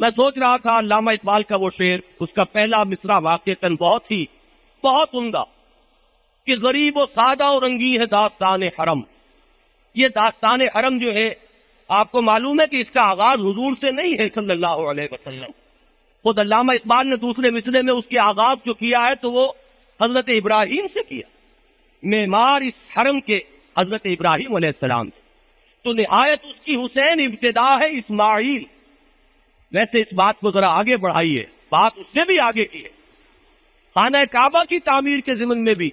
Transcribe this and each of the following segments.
میں سوچ رہا تھا علامہ اقبال کا وہ شعر، اس کا پہلا مصرع واقعتاً بہت عمدہ، کہ غریب و سادہ و رنگی ہے داستان حرم۔ یہ داستان حرم جو ہے، آپ کو معلوم ہے کہ اس کا آغاز حضور سے نہیں ہے صلی اللہ علیہ وسلم۔ خود علامہ اقبال نے دوسرے مصرعے میں اس کے آغاز جو کیا ہے تو وہ حضرت ابراہیم سے کیا، معمار اس حرم کے حضرت ابراہیم علیہ السلام سے، تو نہایت اس کی حسین ابتدا ہے اسماعیل۔ ویسے اس بات کو ذرا آگے بڑھائیے، بات اس سے بھی آگے کی ہے۔ خانہ کعبہ کی تعمیر کے ضمن میں بھی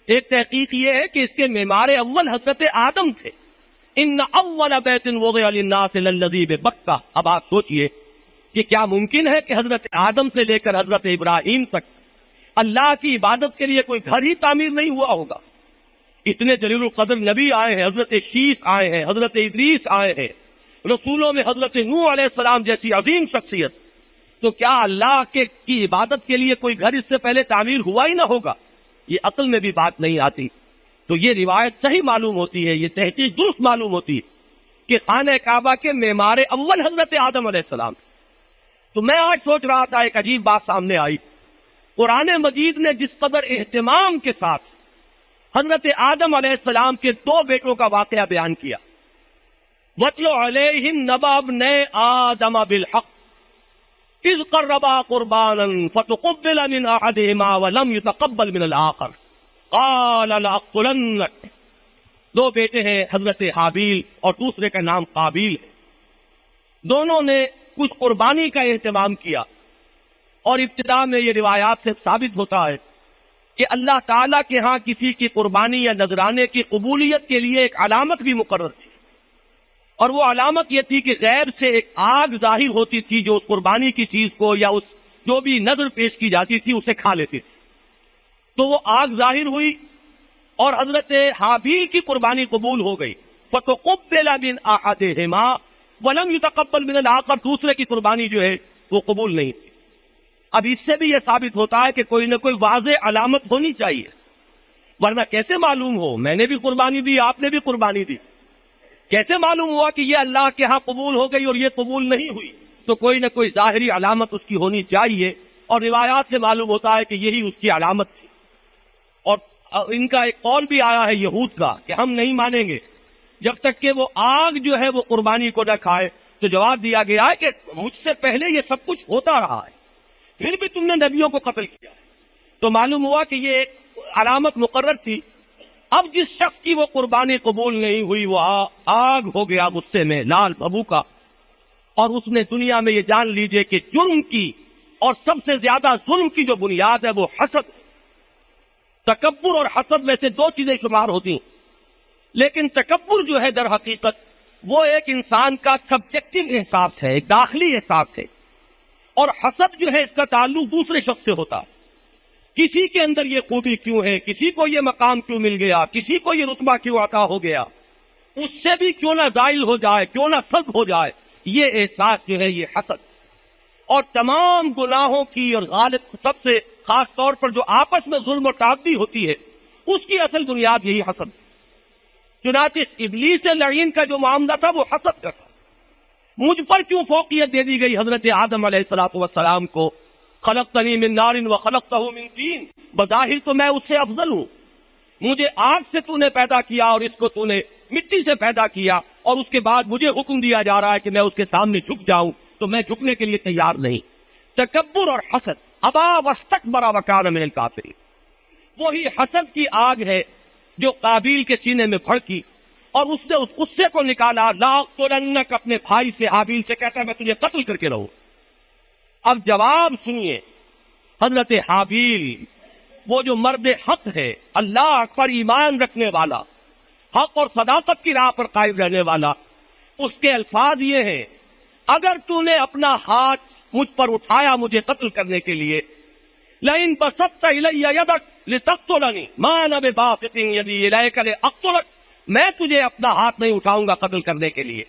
ایک تحقیق یہ ہے کہ اس کے معمار اول حضرت آدم تھے۔ ان اول بیت وضع للناس للذی ببکہ۔ اب آپ سوچئے کہ کیا ممکن ہے کہ حضرت آدم سے لے کر حضرت ابراہیم تک اللہ کی عبادت کے لیے کوئی گھر ہی تعمیر نہیں ہوا ہوگا؟ اتنے جلیل القدر نبی آئے ہیں، حضرت شیخ آئے ہیں، حضرت ادریس آئے ہیں، رسولوں میں حضرت نوح علیہ السلام جیسی عظیم شخصیت، تو کیا اللہ کی عبادت کے لیے کوئی گھر اس سے پہلے تعمیر ہوا ہی نہ ہوگا؟ یہ عقل میں بھی بات نہیں آتی۔ تو یہ روایت صحیح معلوم ہوتی ہے، یہ تحقیق درست معلوم ہوتی ہے کہ خانہ کعبہ کے معمار اول حضرت آدم علیہ السلام۔ تو میں آج سوچ رہا تھا، ایک عجیب بات سامنے آئی۔ قرآن مجید نے جس قدر اہتمام کے ساتھ حضرت آدم علیہ السلام کے دو بیٹوں کا واقعہ بیان کیا، وَاتْلُ عَلَيْهِمْ نَبَأَ ابْنَيْ آدَمَ بِالْحَقِّ إِذْ قَرَّبَا قُرْبَانًا فَتُقُبِّلَ مِنْ أَحَدِهِمَا وَلَمْ يُتَقَبَّلْ مِنَ الْآخَرِ قَالَ لَأَقْتُلَنَّكَ۔ دو بیٹے ہیں، حضرت حابیل اور دوسرے کا نام قابیل ہے۔ دونوں نے کچھ قربانی کا اہتمام کیا، اور ابتدا میں یہ روایات سے ثابت ہوتا ہے کہ اللہ تعالیٰ کے ہاں کسی کی قربانی یا نذرانے کی قبولیت کے لیے ایک علامت بھی مقرر تھی، اور وہ علامت یہ تھی کہ غیب سے ایک آگ ظاہر ہوتی تھی جو اس قربانی کی چیز کو یا اس جو بھی نذر پیش کی جاتی تھی اسے کھا لیتی تھی۔ تو وہ آگ ظاہر ہوئی اور حضرت حابیل کی قربانی قبول ہو گئی۔ فَتُقُبِّلَ مِنْ أَحَدِهِمَا وَلَمْ يُتَقَبَّلْ مِنَ الْآخَرِ، دوسرے کی قربانی جو ہے وہ قبول نہیں تھی۔ اب اس سے بھی یہ ثابت ہوتا ہے کہ کوئی نہ کوئی واضح علامت ہونی چاہیے، ورنہ کیسے معلوم ہو میں نے بھی قربانی دی، آپ نے بھی قربانی دی، کیسے معلوم ہوا کہ یہ اللہ کے ہاں قبول ہو گئی اور یہ قبول نہیں ہوئی؟ تو کوئی نہ کوئی ظاہری علامت اس کی ہونی چاہیے، اور روایات سے معلوم ہوتا ہے کہ یہی اس کی علامت تھی۔ اور ان کا ایک قول بھی آیا ہے یہود کا کہ ہم نہیں مانیں گے جب تک کہ وہ آگ جو ہے وہ قربانی کو نہ کھائے۔ تو جواب دیا گیا ہے کہ مجھ سے پہلے یہ سب کچھ ہوتا رہا ہے، پھر بھی تم نے نبیوں کو قتل کیا ہے۔ تو معلوم ہوا کہ یہ ایک علامت مقرر تھی۔ اب جس شخص کی وہ قربانی قبول نہیں ہوئی وہ آگ ہو گیا غصے میں لال ببو کا، اور اس نے دنیا میں یہ جان لیجئے کہ جرم کی اور سب سے زیادہ ظلم کی جو بنیاد ہے وہ حسد، تکبر اور حسد میں سے دو چیزیں شمار ہوتی ہیں۔ لیکن تکبر جو ہے در حقیقت وہ ایک انسان کا سبجیکٹو احساس ہے، ایک داخلی احساس ہے، اور حسد جو ہے اس کا تعلق دوسرے شخص سے ہوتا ہے۔ کسی کے اندر یہ خوبی کیوں ہے، کسی کو یہ مقام کیوں مل گیا، کسی کو یہ رتبہ کیوں عطا ہو گیا، اس سے بھی کیوں نہ زائل ہو جائے، کیوں نہ سلب ہو جائے، یہ احساس جو ہے یہ حسد۔ اور تمام گناہوں کی اور غالب سب سے خاص طور پر جو آپس میں ظلم و تعدی ہوتی ہے اس کی اصل بنیاد یہی حسد۔ چنانچہ ابلیس لعین کا جو معاملہ تھا وہ حسد کا تھا۔ مجھ پر کیوں فوقیت دے دی گئی حضرت آدم علیہ السلام کو؟ خلقتنی من نار وخلقتہ من طین، بظاہر تو میں اس سے افضل ہوں، مجھے آگ سے تو نے پیدا کیا اور اس کو تو نے مٹی سے پیدا کیا، اور اس کے بعد مجھے حکم دیا جا رہا ہے کہ میں اس کے سامنے جھک جاؤں، تو میں جھکنے کے لیے تیار نہیں۔ تکبر اور حسد، ابا واستکبر وکان من الکافرین، وہی حسد کی آگ ہے جو قابیل کے سینے میں بھڑکی اور اس نے اس غصے کو نکالا، لاقتلنک، اپنے بھائی سے حابیل سے کہتا ہے میں تجھے قتل کر کے رہوں۔ اب جواب سنیے، حضرت حابیل وہ جو مرد حق ہے، اللہ پر ایمان رکھنے والا، حق اور صداقت کی راہ پر قائم رہنے والا، اس کے الفاظ یہ ہیں اگر تو نے اپنا ہاتھ مجھ پر اٹھایا مجھے قتل کرنے کے لیے، لئن بسطت الی یدک لتقتلنی ما انا بباسط یدی الیک لاقتلک، میں تجھے اپنا ہاتھ نہیں اٹھاؤں گا قتل کرنے کے لیے،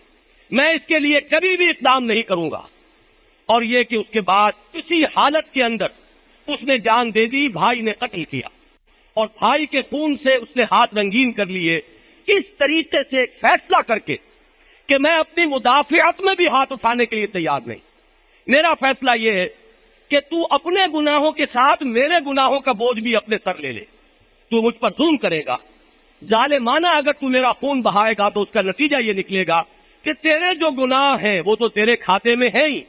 میں اس کے لیے کبھی بھی اقدام نہیں کروں گا۔ اور یہ کہ اس کے بعد اسی حالت کے اندر اس نے جان دے دی، بھائی نے قتل کیا، اور بھائی کے خون سے اس نے ہاتھ رنگین کر لیے، اس طریقے سے ایک فیصلہ کر کے کہ میں اپنی مدافعت میں بھی ہاتھ اٹھانے کے لیے تیار نہیں، میرا فیصلہ یہ ہے کہ تو اپنے گناہوں کے ساتھ میرے گناہوں کا بوجھ بھی اپنے سر لے لے. تو مجھ پر ظلم کرے گا، ظالمانہ اگر تو میرا خون بہائے گا تو اس کا نتیجہ یہ نکلے گا کہ تیرے جو گناہ ہیں وہ تو تیرے کھاتے میں ہیں ہی.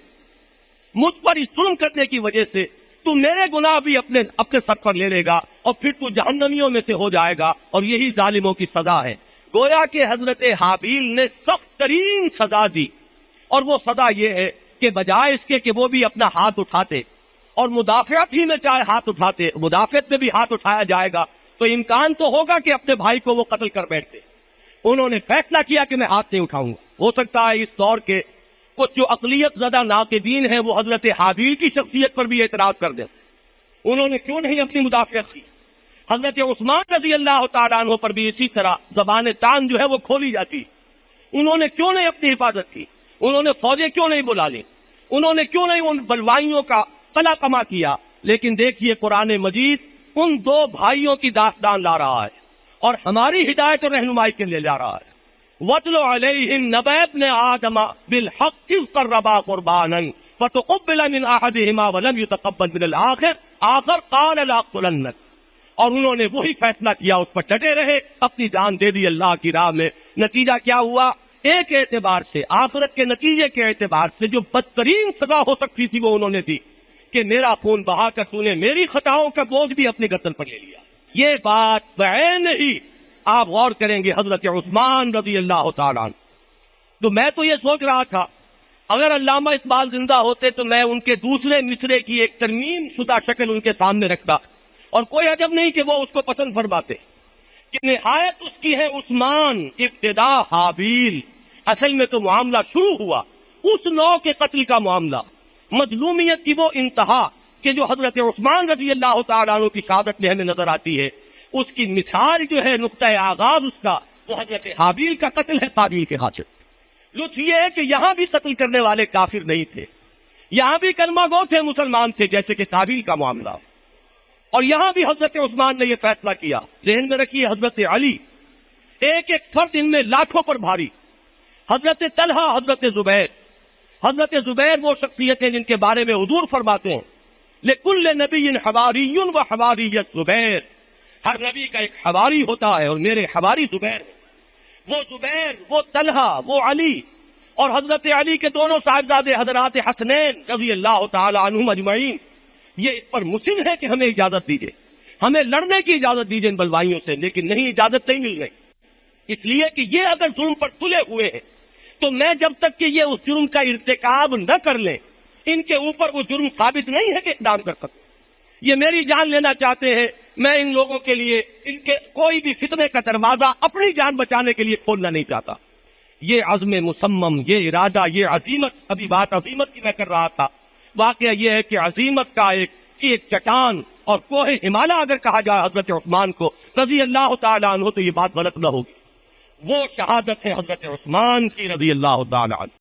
مجھ پر اس ظلم کرنے کی وجہ سے تو میرے گناہ بھی اپنے سر پر لے لے گا اور پھر تو جہنمیوں میں سے ہو جائے گا، اور یہی ظالموں کی سزا ہے. گویا کہ حضرت حابیل نے سخت ترین سزا دی، اور وہ سزا یہ ہے کہ بجائے اس کے کہ وہ بھی اپنا ہاتھ اٹھاتے اور مدافعت ہی میں چاہے ہاتھ اٹھاتے، مدافعت میں بھی ہاتھ اٹھایا جائے گا تو امکان تو ہوگا کہ اپنے بھائی کو وہ قتل کر بیٹھتے. انہوں نے فیصلہ کیا کہ میں ہاتھ نہیں اٹھاؤں گا. ہو سکتا ہے اس دور کے کچھ جو اقلیت زدہ ناقدین ہیں وہ حضرت حابیل کی شخصیت پر بھی اعتراض کر دیں. انہوں نے کیوں نہیں اپنی مدافعت کی؟ حضرت عثمان رضی اللہ تعالیٰ عنہ پر بھی اسی طرح زبان تان جو ہے وہ کھولی جاتی. انہوں نے کیوں نہیں اپنی حفاظت کی؟ انہوں نے فوجیں کیوں نہیں بلا لی؟ انہوں نے کیوں نہیں ان بلوائیوں کا قلع قمع کیا؟ لیکن دیکھیے قرآن مجید ان دو بھائیوں کی داستان لا رہا ہے اور ہماری ہدایت اور رہنمائی کے لیے لا رہا ہے. وَاتْلُ عَلَيْهِمْ نَبَأَ ابْنِ آدَمَ بِالْحَقِّ إِذْ قَرَّبَا قُرْبَانًا فَتُقُبِّلَ مِنْ أَحَدِهِمَا وَلَمْ يُتَقَبَّلْ مِنَ الْآخَرِ قَالَ لَأَقْتُلَنَّكَ. اور انہوں نے وہی فیصلہ کیا، اس پر ڈٹے رہے، اپنی جان دے دی اللہ کی راہ میں. نتیجہ کیا ہوا؟ ایک اعتبار سے، آخرت کے نتیجے کے اعتبار سے جو بدترین سزا ہو سکتی تھی وہ انہوں نے دی کہ میرا خون بہا کر تو نے میری خطاؤں کا بوجھ بھی اپنی گردن پر لے لیا. یہ بات بعین ہی آپ غور کریں گے حضرت عثمان رضی اللہ تعالیٰ عنہ. تو میں تو یہ سوچ رہا تھا اگر علامہ اقبال زندہ ہوتے تو میں ان کے دوسرے مصرے کی ایک ترمیم شدہ شکل ان کے سامنے رکھتا، اور کوئی عجب نہیں کہ وہ اس کو پسند فرماتے کہ نہایت اس کی ہے عثمان ابتدا حابیل. اصل میں تو معاملہ شروع ہوا اس نوع کے قتل کا معاملہ، مظلومیت کی وہ انتہا کہ جو حضرت عثمان رضی اللہ تعالیٰ عنہ کی شہادت میں ہمیں نظر آتی ہے، اس کی مثال جو ہے نقطۂ آغاز اس کا وہ حضرت حابیل کا قتل ہے قابیل کے خاطر. لطف یہ ہے کہ یہاں بھی قتل کرنے والے کافر نہیں تھے، یہاں بھی کلمہ گو تھے، مسلمان تھے جیسے کہ قابیل کا معاملہ. اور یہاں بھی حضرت عثمان نے یہ فیصلہ کیا. ذہن میں رکھیے حضرت علی ایک ایک فرد ان میں لاکھوں پر بھاری، حضرت طلحہ، حضرت زبیر. حضرت زبیر وہ شخصیتیں جن کے بارے میں حضور فرماتے ہیں لِكُلِّ نَبِيٍّ حَوَارِيٌّ وَحَوَارِيَّةُ زُبَیر. ہر نبی کا ایک حواری ہوتا ہے اور میرے حواری زبیر ہیں. وہ زبیر، وہ طلحہ، وہ علی، اور حضرت علی کے دونوں صاحبزادے حضرات حسنین رضی اللہ تعالی عنہم اجمعین. یہ اس پر مصر ہے کہ ہمیں اجازت دیجیے، ہمیں لڑنے کی اجازت دیجیے ان بلوائیوں سے، لیکن نہیں، اجازت نہیں مل گئی. اس لیے کہ یہ اگر ظلم پر تلے ہوئے ہیں تو میں جب تک کہ یہ اس جرم کا ارتکاب نہ کر لیں ان کے اوپر وہ جرم ثابت نہیں ہے کہ اقدام کر سکتے. یہ میری جان لینا چاہتے ہیں، میں ان لوگوں کے لیے ان کے کوئی بھی فتنے کا دروازہ اپنی جان بچانے کے لیے کھولنا نہیں چاہتا. یہ عزم مصمم، یہ ارادہ، یہ عزیمت، ابھی بات عزیمت کی میں کر رہا تھا. واقعہ یہ ہے کہ عزیمت کا ایک چٹان اور کوہ ہمالیہ اگر کہا جائے حضرت عثمان کو رضی اللہ تعالیٰ عنہ تو یہ بات غلط نہ ہوگی. وہ شہادت ہے حضرت عثمان کی رضی اللہ تعالیٰ عنہ.